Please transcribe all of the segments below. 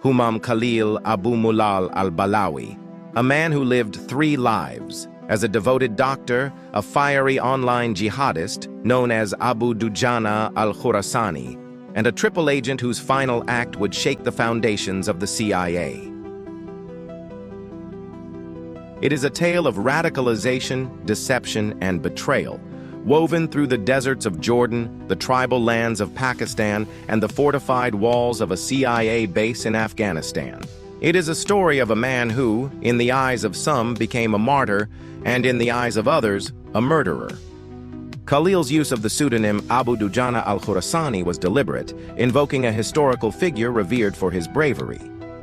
Humam Khalil Abu-Mulal al-Balawi, a man who lived 3 lives: as a devoted doctor, a fiery online jihadist known as Abu Dujana al-Khurasani, and a triple agent whose final act would shake the foundations of the CIA. It is a tale of radicalization, deception, and betrayal, woven through the deserts of Jordan, the tribal lands of Pakistan, and the fortified walls of a CIA base in Afghanistan. It is a story of a man who, in the eyes of some, became a martyr, and in the eyes of others, a murderer. Khalil's use of the pseudonym Abu Dujana al-Khurasani was deliberate, invoking a historical figure revered for his bravery.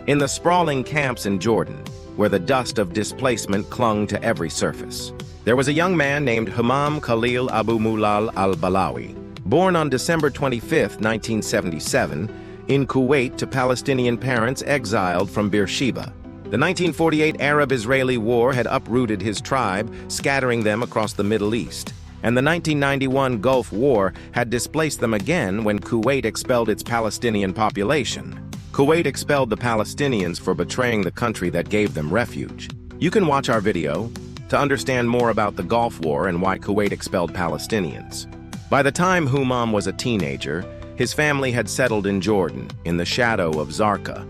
In the sprawling camps in Jordan, where the dust of displacement clung to every surface, there was a young man named Humam Khalil Abu-Mulal al-Balawi, born on December 25, 1977, in Kuwait to Palestinian parents exiled from Beersheba. The 1948 Arab-Israeli War had uprooted his tribe, scattering them across the Middle East. And the 1991 Gulf War had displaced them again when Kuwait expelled its Palestinian population. Kuwait expelled the Palestinians for betraying the country that gave them refuge. You can watch our video to understand more about the Gulf War and why Kuwait expelled Palestinians. By the time Humam was a teenager, his family had settled in Jordan, in the shadow of Zarqa,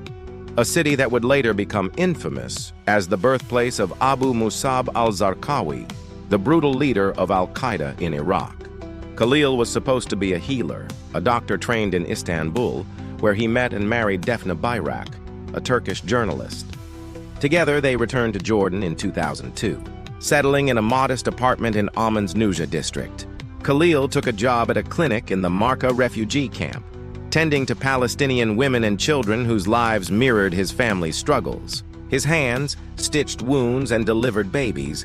a city that would later become infamous as the birthplace of Abu-Musab al-Zarqawi, the brutal leader of al-Qaeda in Iraq. Khalil was supposed to be a healer, a doctor trained in Istanbul, where he met and married Defne Bayrak, a Turkish journalist. Together, they returned to Jordan in 2002, settling in a modest apartment in Amman's Nujah district. Khalil took a job at a clinic in the Marqa refugee camp, tending to Palestinian women and children whose lives mirrored his family's struggles. His hands stitched wounds and delivered babies,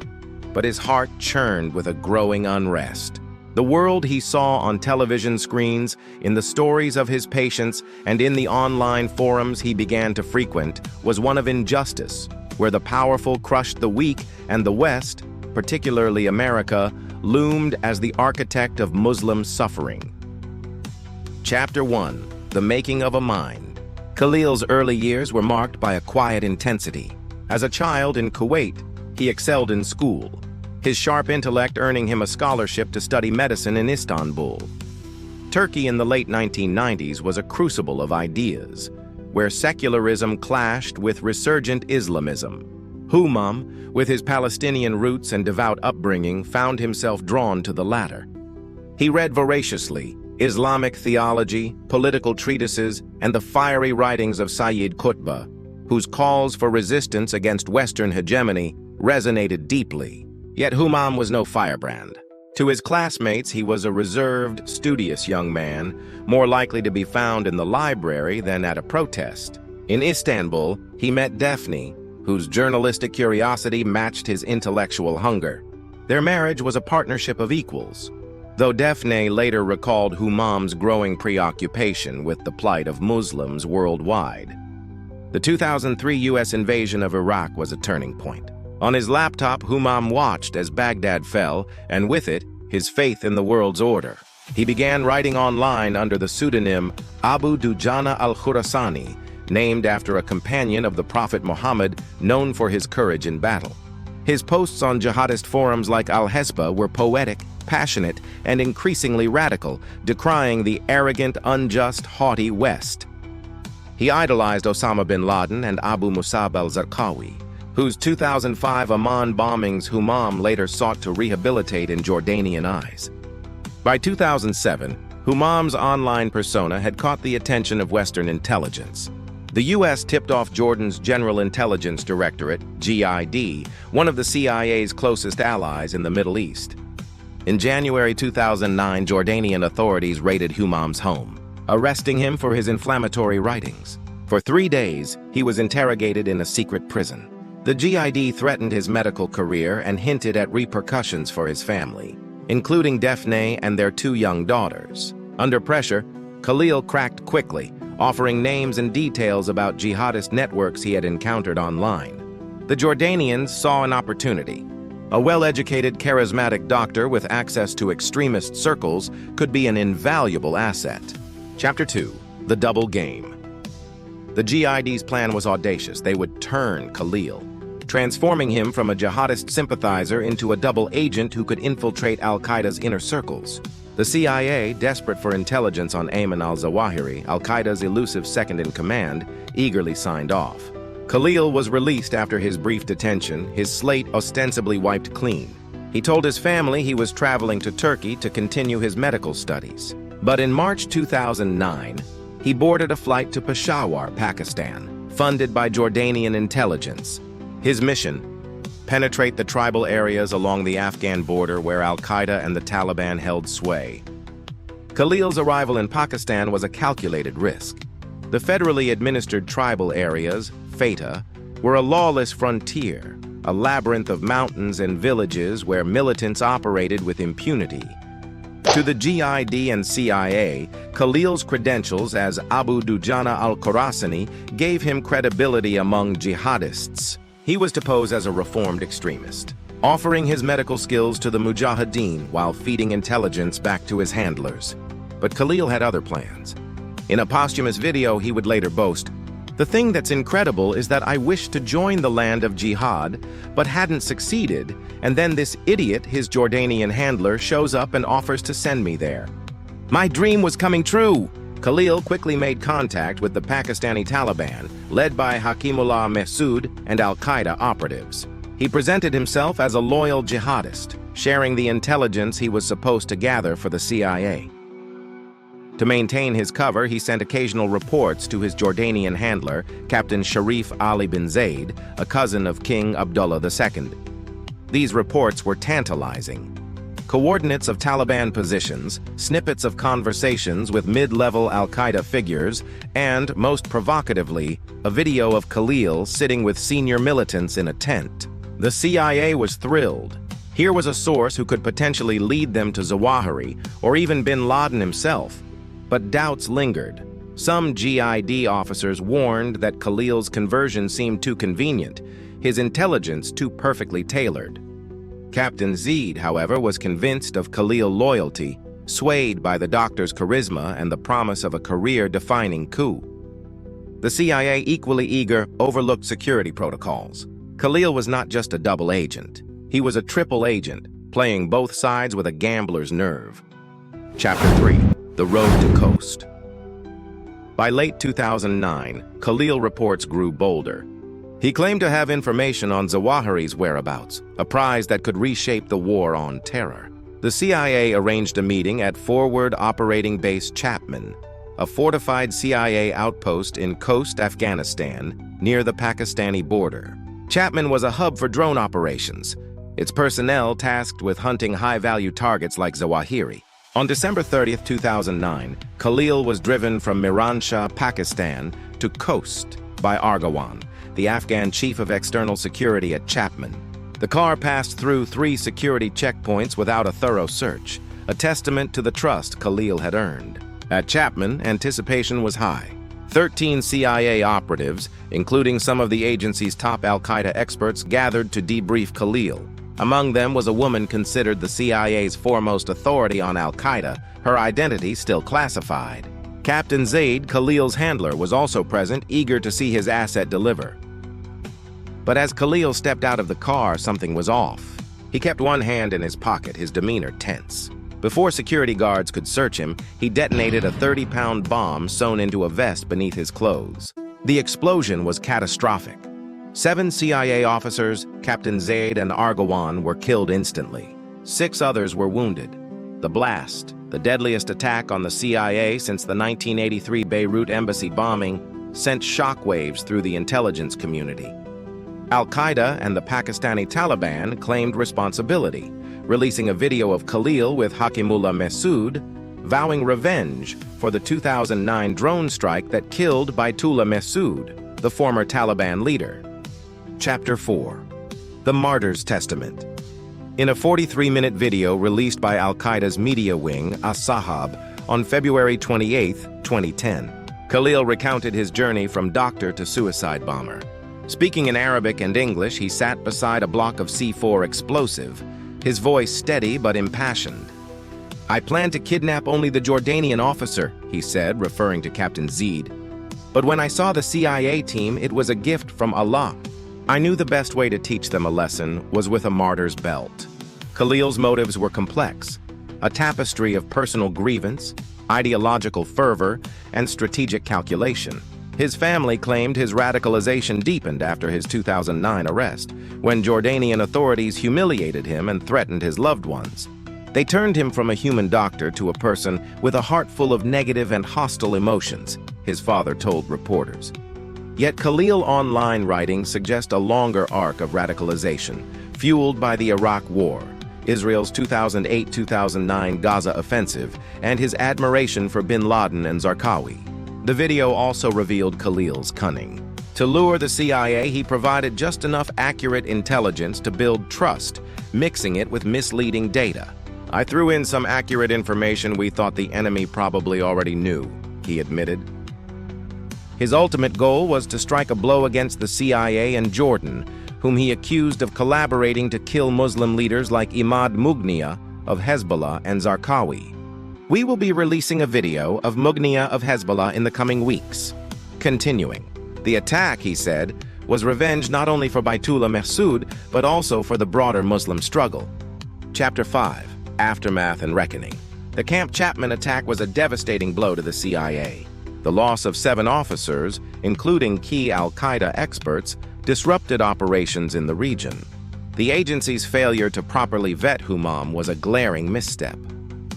but his heart churned with a growing unrest. The world he saw on television screens, in the stories of his patients, and in the online forums he began to frequent was one of injustice, where the powerful crushed the weak and the West, particularly America, loomed as the architect of Muslim suffering. Chapter 1: The Making of a Mind. Khalil's early years were marked by a quiet intensity. As a child in Kuwait, he excelled in school, his sharp intellect earning him a scholarship to study medicine in Istanbul. Turkey in the late 1990s was a crucible of ideas, where secularism clashed with resurgent Islamism. Humam, with his Palestinian roots and devout upbringing, found himself drawn to the latter. He read voraciously Islamic theology, political treatises, and the fiery writings of Sayyid Qutb, whose calls for resistance against Western hegemony resonated deeply. Yet Humam was no firebrand. To his classmates, he was a reserved, studious young man, more likely to be found in the library than at a protest. In Istanbul, he met Defne, whose journalistic curiosity matched his intellectual hunger. Their marriage was a partnership of equals, though Defne later recalled Humam's growing preoccupation with the plight of Muslims worldwide. The 2003 U.S. invasion of Iraq was a turning point. On his laptop, Humam watched as Baghdad fell, and with it, his faith in the world's order. He began writing online under the pseudonym Abu Dujana al-Khurasani, named after a companion of the Prophet Muhammad known for his courage in battle. His posts on jihadist forums like Al-Hesba were poetic, passionate, and increasingly radical, decrying the arrogant, unjust, haughty West. He idolized Osama bin Laden and Abu-Musab al-Zarqawi, whose 2005 Amman bombings Humam later sought to rehabilitate in Jordanian eyes. By 2007, Humam's online persona had caught the attention of Western intelligence. The U.S. tipped off Jordan's General Intelligence Directorate, G.I.D., one of the CIA's closest allies in the Middle East. In January 2009, Jordanian authorities raided Humam's home, arresting him for his inflammatory writings. For 3 days, he was interrogated in a secret prison. The G.I.D. threatened his medical career and hinted at repercussions for his family, including Defne and their 2 young daughters. Under pressure, Khalil cracked quickly, offering names and details about jihadist networks he had encountered online. The Jordanians saw an opportunity. A well-educated, charismatic doctor with access to extremist circles could be an invaluable asset. Chapter 2: The Double Game. The G.I.D's plan was audacious. They would turn Khalil, transforming him from a jihadist sympathizer into a double agent who could infiltrate al-Qaeda's inner circles. The CIA, desperate for intelligence on Ayman al-Zawahiri, al-Qaeda's elusive second-in-command, eagerly signed off. Khalil was released after his brief detention, his slate ostensibly wiped clean. He told his family he was traveling to Turkey to continue his medical studies. But in March 2009, he boarded a flight to Peshawar, Pakistan, funded by Jordanian intelligence. His mission: penetrate the tribal areas along the Afghan border where al-Qaeda and the Taliban held sway. Khalil's arrival in Pakistan was a calculated risk. The federally administered tribal areas, FATA, were a lawless frontier, a labyrinth of mountains and villages where militants operated with impunity. To the G.I.D. and CIA, Khalil's credentials as Abu Dujana al-Khorasani gave him credibility among jihadists. He was to pose as a reformed extremist, offering his medical skills to the mujahideen while feeding intelligence back to his handlers. But Khalil had other plans. In a posthumous video, he would later boast, "The thing that's incredible is that I wished to join the land of jihad, but hadn't succeeded, and then this idiot, his Jordanian handler, shows up and offers to send me there. My dream was coming true." Khalil quickly made contact with the Pakistani Taliban, led by Hakimullah Mehsud and al-Qaeda operatives. He presented himself as a loyal jihadist, sharing the intelligence he was supposed to gather for the CIA. To maintain his cover, he sent occasional reports to his Jordanian handler, Captain Sharif Ali bin Zaid, a cousin of King Abdullah II. These reports were tantalizing. Coordinates of Taliban positions, snippets of conversations with mid-level al-Qaeda figures, and, most provocatively, a video of Khalil sitting with senior militants in a tent. The CIA was thrilled. Here was a source who could potentially lead them to Zawahiri, or even bin Laden himself. But doubts lingered. Some G.I.D. officers warned that Khalil's conversion seemed too convenient, his intelligence too perfectly tailored. Captain Zaid, however, was convinced of Khalil's loyalty, swayed by the doctor's charisma and the promise of a career-defining coup. The CIA, equally eager, overlooked security protocols. Khalil was not just a double agent. He was a triple agent, playing both sides with a gambler's nerve. Chapter 3. The Road to Coast. By late 2009, Khalil reports grew bolder. He claimed to have information on Zawahiri's whereabouts, a prize that could reshape the war on terror. The CIA arranged a meeting at Forward Operating Base Chapman, a fortified CIA outpost in Khost, Afghanistan, near the Pakistani border. Chapman was a hub for drone operations, its personnel tasked with hunting high-value targets like Zawahiri. On December 30, 2009, Khalil was driven from Miranshah, Pakistan, to Khost by Argawan, the Afghan chief of external security at Chapman. The car passed through 3 security checkpoints without a thorough search, a testament to the trust Khalil had earned. At Chapman, anticipation was high. 13 CIA operatives, including some of the agency's top al-Qaeda experts, gathered to debrief Khalil. Among them was a woman considered the CIA's foremost authority on al-Qaeda, her identity still classified. Captain Zaid, Khalil's handler, was also present, eager to see his asset deliver. But as Khalil stepped out of the car, something was off. He kept one hand in his pocket, his demeanor tense. Before security guards could search him, he detonated a 30-pound bomb sewn into a vest beneath his clothes. The explosion was catastrophic. 7 CIA officers, Captain Zaid and Argawan, were killed instantly. 6 others were wounded. The blast, the deadliest attack on the CIA since the 1983 Beirut embassy bombing, sent shockwaves through the intelligence community. Al-Qaeda and the Pakistani Taliban claimed responsibility, releasing a video of Khalil with Hakimullah Mehsud, vowing revenge for the 2009 drone strike that killed Baitullah Mehsud, the former Taliban leader. Chapter 4. The Martyr's Testament. In a 43-minute video released by al-Qaeda's media wing, As-Sahab, on February 28, 2010, Khalil recounted his journey from doctor to suicide bomber. Speaking in Arabic and English, he sat beside a block of C4 explosive, his voice steady but impassioned. "I plan to kidnap only the Jordanian officer," he said, referring to Captain Zaid. But when I saw the CIA team, it was a gift from Allah. I knew the best way to teach them a lesson was with a martyr's belt. Khalil's motives were complex, a tapestry of personal grievance, ideological fervor, and strategic calculation. His family claimed his radicalization deepened after his 2009 arrest, when Jordanian authorities humiliated him and threatened his loved ones. They turned him from a human doctor to a person with a heart full of negative and hostile emotions, his father told reporters. Yet Khalil online writings suggest a longer arc of radicalization, fueled by the Iraq War, Israel's 2008-2009 Gaza offensive, and his admiration for bin Laden and Zarqawi. The video also revealed Khalil's cunning. To lure the CIA, he provided just enough accurate intelligence to build trust, mixing it with misleading data. "I threw in some accurate information we thought the enemy probably already knew," he admitted. His ultimate goal was to strike a blow against the CIA and Jordan, whom he accused of collaborating to kill Muslim leaders like Imad Mughniya of Hezbollah and Zarqawi. "We will be releasing a video of Mughniya of Hezbollah in the coming weeks." Continuing, "The attack," he said, "was revenge not only for Baitullah Mahsud, but also for the broader Muslim struggle." Chapter 5. Aftermath and Reckoning. The Camp Chapman attack was a devastating blow to the CIA. The loss of 7 officers, including key al-Qaeda experts, disrupted operations in the region. The agency's failure to properly vet Humam was a glaring misstep.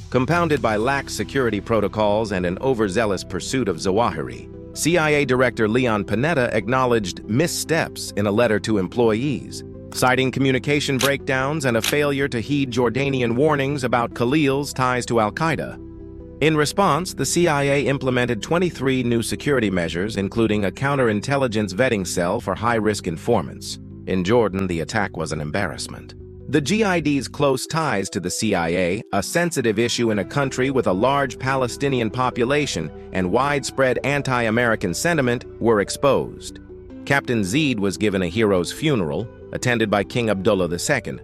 Compounded by lax security protocols and an overzealous pursuit of Zawahiri, CIA Director Leon Panetta acknowledged missteps in a letter to employees, citing communication breakdowns and a failure to heed Jordanian warnings about Khalil's ties to al-Qaeda. In response, the CIA implemented 23 new security measures, including a counterintelligence vetting cell for high-risk informants. In Jordan, the attack was an embarrassment. The G.I.D's close ties to the CIA, a sensitive issue in a country with a large Palestinian population and widespread anti-American sentiment, were exposed. Captain Zaid was given a hero's funeral, attended by King Abdullah II,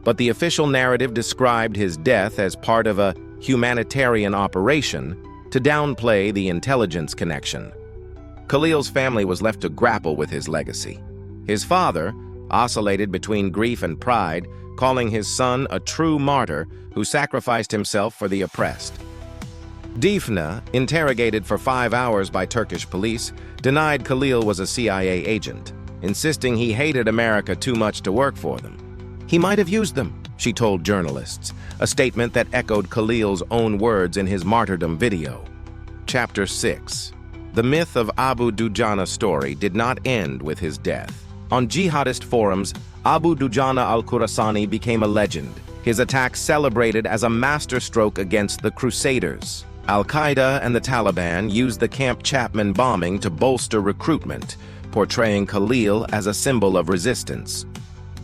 but the official narrative described his death as part of a humanitarian operation to downplay the intelligence connection. Khalil's family was left to grapple with his legacy. His father oscillated between grief and pride, calling his son a true martyr who sacrificed himself for the oppressed. Defne, interrogated for 5 hours by Turkish police, denied Khalil was a CIA agent, insisting he hated America too much to work for them. "He might have used them," she told journalists, a statement that echoed Khalil's own words in his martyrdom video. Chapter 6. The myth of Abu Dujana's story did not end with his death. On jihadist forums, Abu Dujana al-Khurasani became a legend, his attack celebrated as a masterstroke against the Crusaders. Al-Qaeda and the Taliban used the Camp Chapman bombing to bolster recruitment, portraying Khalil as a symbol of resistance.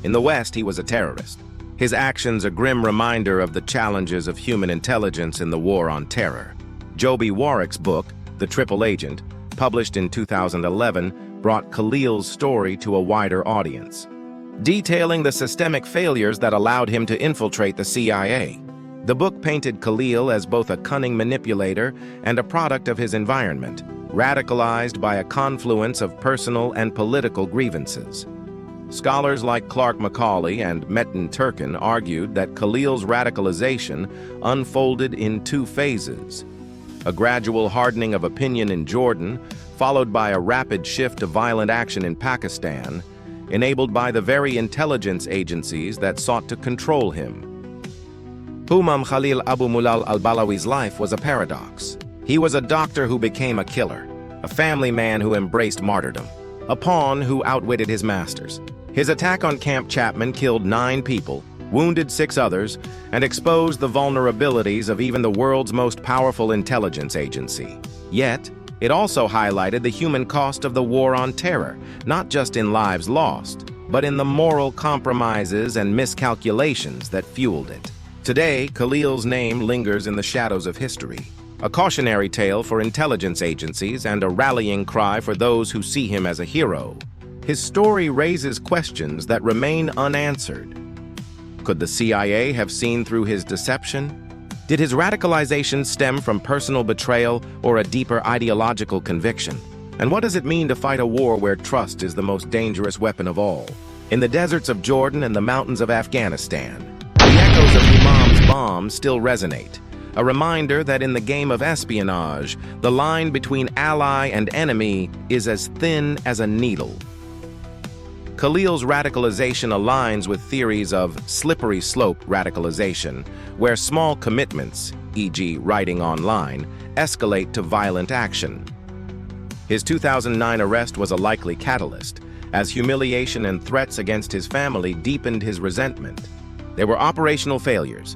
In the West, he was a terrorist. His actions a grim reminder of the challenges of human intelligence in the war on terror. Joby Warwick's book, The Triple Agent, published in 2011, brought Khalil's story to a wider audience, detailing the systemic failures that allowed him to infiltrate the CIA. The book painted Khalil as both a cunning manipulator and a product of his environment, radicalized by a confluence of personal and political grievances. Scholars like Clark Macaulay and Metin Turkin argued that Khalil's radicalization unfolded in 2 phases: a gradual hardening of opinion in Jordan, followed by a rapid shift to violent action in Pakistan, enabled by the very intelligence agencies that sought to control him. Humam Khalil Abu-Mulal al-Balawi's life was a paradox. He was a doctor who became a killer, a family man who embraced martyrdom, a pawn who outwitted his masters. His attack on Camp Chapman killed 9 people, wounded 6 others, and exposed the vulnerabilities of even the world's most powerful intelligence agency. Yet, it also highlighted the human cost of the war on terror, not just in lives lost, but in the moral compromises and miscalculations that fueled it. Today, Khalil's name lingers in the shadows of history, a cautionary tale for intelligence agencies and a rallying cry for those who see him as a hero. His story raises questions that remain unanswered. Could the CIA have seen through his deception? Did his radicalization stem from personal betrayal or a deeper ideological conviction? And what does it mean to fight a war where trust is the most dangerous weapon of all? In the deserts of Jordan and the mountains of Afghanistan, the echoes of Humam's bomb still resonate, a reminder that in the game of espionage, the line between ally and enemy is as thin as a needle. Khalil's radicalization aligns with theories of slippery slope radicalization, where small commitments, e.g. writing online, escalate to violent action. His 2009 arrest was a likely catalyst, as humiliation and threats against his family deepened his resentment. There were operational failures.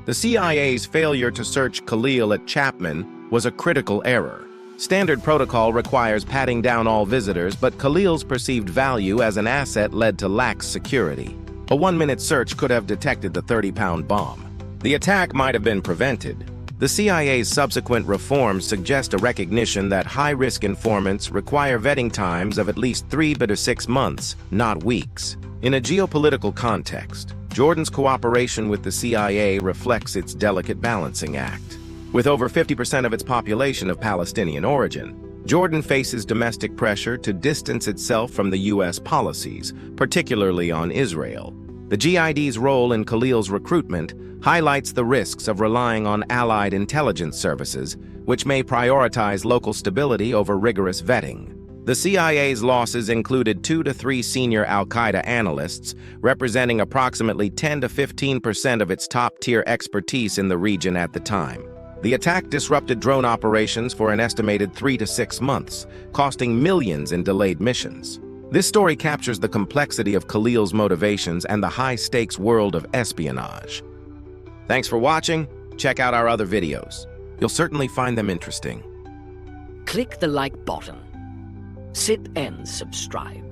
The CIA's failure to search Khalil at Chapman was a critical error. Standard protocol requires patting down all visitors, but Khalil's perceived value as an asset led to lax security. A 1-minute search could have detected the 30-pound bomb. The attack might have been prevented. The CIA's subsequent reforms suggest a recognition that high-risk informants require vetting times of at least 3 to 6 months, not weeks. In a geopolitical context, Jordan's cooperation with the CIA reflects its delicate balancing act. With over 50% of its population of Palestinian origin, Jordan faces domestic pressure to distance itself from the U.S. policies, particularly on Israel. The G.I.D's role in Khalil's recruitment highlights the risks of relying on allied intelligence services, which may prioritize local stability over rigorous vetting. The CIA's losses included 2 to 3 senior al-Qaeda analysts, representing approximately 10 to 15% of its top-tier expertise in the region at the time. The attack disrupted drone operations for an estimated 3 to 6 months, costing millions in delayed missions. This story captures the complexity of Khalil's motivations and the high-stakes world of espionage. Thanks for watching. Check out our other videos. You'll certainly find them interesting. Click the like button. Sit and subscribe.